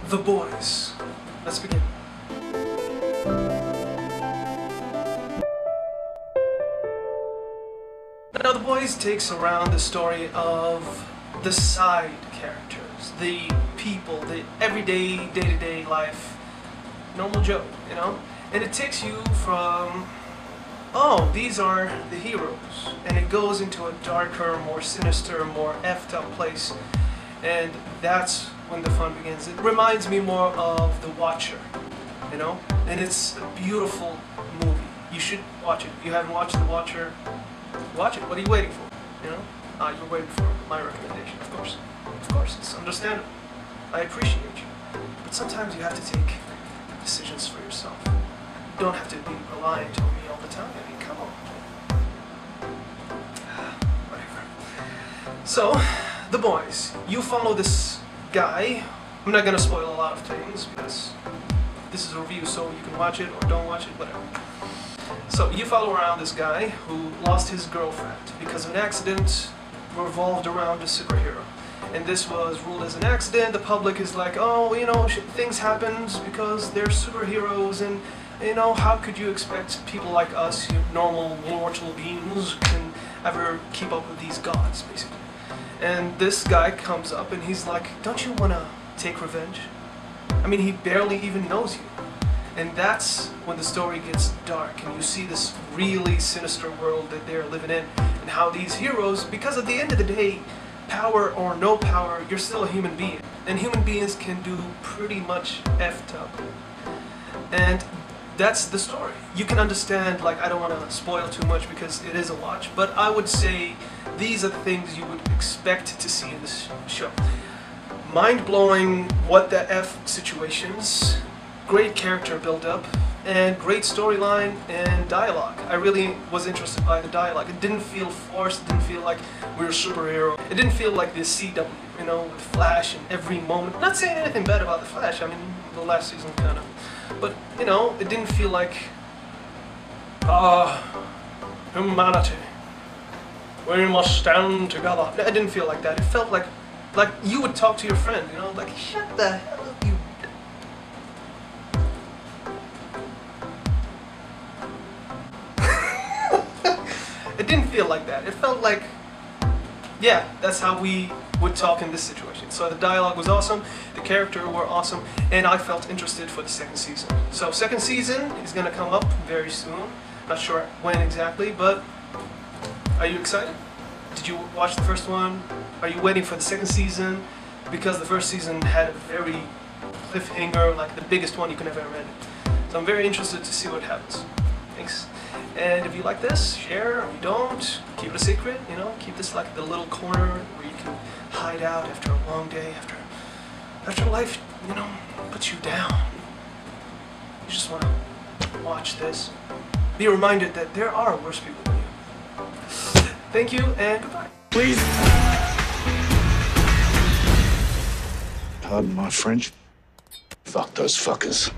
The Boys. Let's begin. Now, The Boys takes around the story of the side characters, the people, the everyday, day-to-day life, normal Joe, you know? And it takes you from, oh, these are the heroes, and it goes into a darker, more sinister, more effed up place, and that's when the fun begins. It reminds me more of The Watcher, you know? And it's a beautiful movie. You should watch it. If you haven't watched The Watcher, watch it. What are you waiting for? You know? You're waiting for my recommendation, of course. Of course, it's understandable. I appreciate you. But sometimes you have to take decisions for yourself. You don't have to be reliant on me all the time. I mean, come on. Whatever. So, The Boys. You follow this guy. I'm not gonna spoil a lot of things because this is a review, so you can watch it or don't watch it, whatever. So you follow around this guy who lost his girlfriend because of an accident revolved around a superhero. And this was ruled as an accident. The public is like, oh, you know, things happen because they're superheroes, and you know, how could you expect people like us, you normal mortal beings, can ever keep up with these gods, basically. And this guy comes up and he's like, don't you want to take revenge? I mean, he barely even knows you. And that's when the story gets dark and you see this really sinister world that they're living in, and how these heroes, because at the end of the day, power or no power, you're still a human being. And human beings can do pretty much effed up. And that's the story. You can understand, like, I don't want to spoil too much because it is a watch, but I would say these are the things you would expect to see in this show. Mind-blowing what the F situations, great character build-up, and great storyline and dialogue. I really was interested by the dialogue. It didn't feel forced, it didn't feel like we're a superhero. It didn't feel like the CW, you know, with Flash in every moment. Not saying anything bad about the Flash, I mean, the last season kind of. But, you know, it didn't feel like, humanity, we must stand together. It didn't feel like that. It felt like you would talk to your friend, you know, like, shut the hell up, you. It didn't feel like that. It felt like, yeah, that's how we would talk in this situation. So the dialogue was awesome, the characters were awesome, and I felt interested for the second season. So second season is gonna come up very soon. Not sure when exactly, but are you excited? Did you watch the first one? Are you waiting for the second season? Because the first season had a very cliffhanger, like the biggest one you can ever imagine. So I'm very interested to see what happens. Thanks. And if you like this, share. If you don't, keep it a secret, you know, keep this like the little corner where you can hide out after a long day, after life, you know, puts you down. You just want to watch this. Be reminded that there are worse people than you. Thank you and goodbye. Please. Pardon my French. Fuck those fuckers.